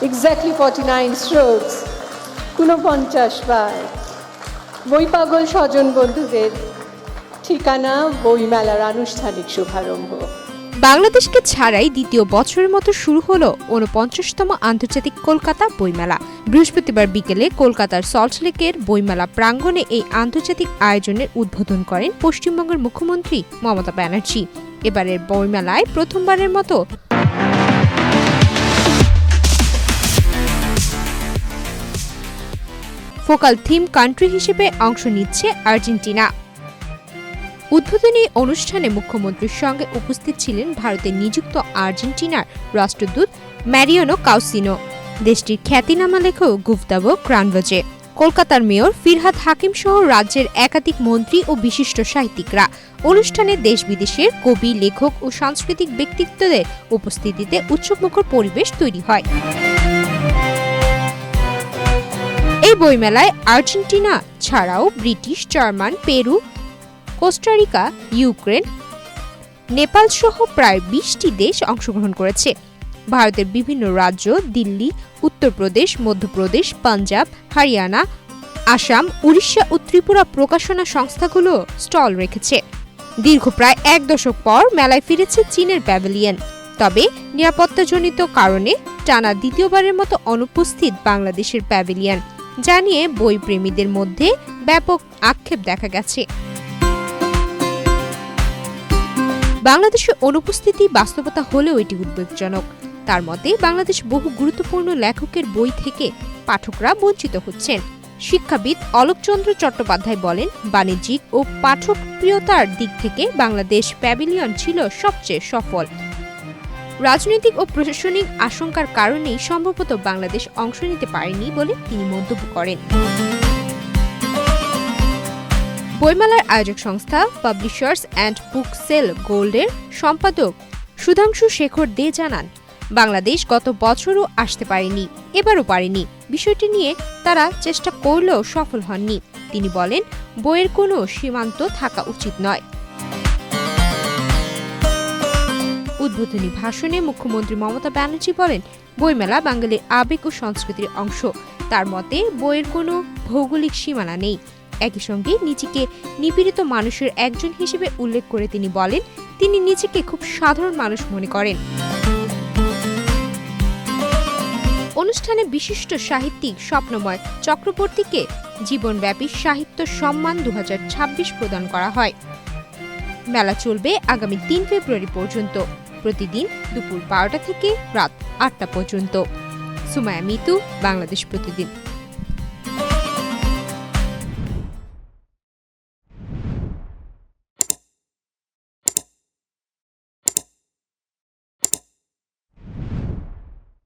exactly 49 strokes, 49 বার। বই পাগল স্বজন বন্ধুদের ঠিকানা বইমেলার আনুষ্ঠানিক শুভারম্ভ। বাংলাদেশকে ছাড়াই দ্বিতীয় বছরের মতো শুরু হলো ৪৯তম আন্তর্জাতিক কলকাতা বইমেলা। বৃহস্পতিবার বিকেলে কলকাতার সল্টলেকের বইমেলা প্রাঙ্গণে এই আন্তর্জাতিক আয়োজনের উদ্বোধন করেন পশ্চিমবঙ্গের মুখ্যমন্ত্রী মমতা ব্যানার্জি। এবারের বইমেলায় প্রথমবারের মতো ফোকাল থিম কান্ট্রি হিসেবে অংশ নিচ্ছে আর্জেন্টিনা। উদ্বোধনী অনুষ্ঠানে মুখ্যমন্ত্রীর সঙ্গে উপস্থিত ছিলেন ভারতে নিযুক্ত আর্জেন্টিনার রাষ্ট্রদূত ম্যারিয়ানো কাউসিনো, দেশটির খ্যাতিনামা লেখক গুস্তাভো ক্রানভোজে, কলকাতার মেয়র ফিরহাদ হাকিম সহ রাজ্যের একাধিক মন্ত্রী ও বিশিষ্ট সাহিত্যিকরা। অনুষ্ঠানে দেশ বিদেশের কবি, লেখক ও সাংস্কৃতিক ব্যক্তিত্বদের উপস্থিতিতে উৎসবমুখর পরিবেশ তৈরি হয়। এই বইমেলায় আর্জেন্টিনা ছাড়াও British, German, Peru, Costa Rica, Ukraine, Nepal সহ প্রায় ২০টি দেশ অংশগ্রহণ করেছে। ভারতের বিভিন্ন রাজ্য, দিল্লি, উত্তরপ্রদেশ, মধ্যপ্রদেশ, পাঞ্জাব, হরিয়ানা, আসাম, উড়িষ্যা ও ত্রিপুরা প্রকাশনা সংস্থাগুলো স্টল রেখেছে। দীর্ঘ প্রায় ১ দশক পর মেলায় ফিরেছে চীনের প্যাভিলিয়ন। তবে নিরাপত্তাজনিত কারণে টানা দ্বিতীয়বারের মতো অনুপস্থিত বাংলাদেশের প্যাভিলিয়ন, যা নিয়ে বই প্রেমীদের মধ্যে ব্যাপক আক্ষেপ দেখা গেছে। বাংলাদেশের অনুপস্থিতি বাস্তবতা হলেও এটি উদ্বেগজনক। তার মতে, বাংলাদেশ বহু গুরুত্বপূর্ণ লেখকের বই থেকে পাঠকরা বঞ্চিত হচ্ছেন। শিক্ষাবিদ অলোকচন্দ্র চট্টোপাধ্যায় বলেন, বাণিজ্যিক ও পাঠকপ্রিয়তার দিক থেকে বাংলাদেশ প্যাভিলিয়ন ছিল সবচেয়ে সফল। রাজনৈতিক ও প্রশাসনিক আশঙ্কার কারণেই সম্ভবত বাংলাদেশ অংশ নিতে পারেনি বলে তিনি মন্তব্য করেন। বইমেলার আয়োজক সংস্থা পাবলিশার্স অ্যান্ড বুক সেল গোল্ডের সম্পাদক সুধাংশু শেখর দে জানান, বাংলাদেশ গত বছরও আসতে পারেনি, এবারও পারেনি। বিষয়টি নিয়ে তারা চেষ্টা করলেও সফল হননি। তিনি বলেন, বইয়ের কোনো সীমান্ত থাকা উচিত নয়। উদ্বোধনী ভাষণে মুখ্যমন্ত্রী মমতা ব্যানার্জি বলেন, বইমেলা বাঙালির আবেগ ও সংস্কৃতির অংশ। তার মতে, বইয়ের কোনো ভৌগোলিক সীমানা নেই। একই সঙ্গে নিজেকে নিপীড়িত মানুষের একজন হিসেবে উল্লেখ করে তিনি বলেন, তিনি নিজেকে খুব সাধারণ মানুষ মনে করেন। অনুষ্ঠানে বিশিষ্ট সাহিত্যিক স্বপ্নময় চক্রবর্তীকে জীবনব্যাপী সাহিত্য সম্মান ২০২৬ প্রদান করা হয়। মেলা চলবে আগামী ৩ ফেব্রুয়ারি পর্যন্ত, প্রতিদিন দুপুর ১২টা থেকে রাত ৮টা পর্যন্ত। সুমাইয়া মিতু, বাংলাদেশ প্রতিদিন।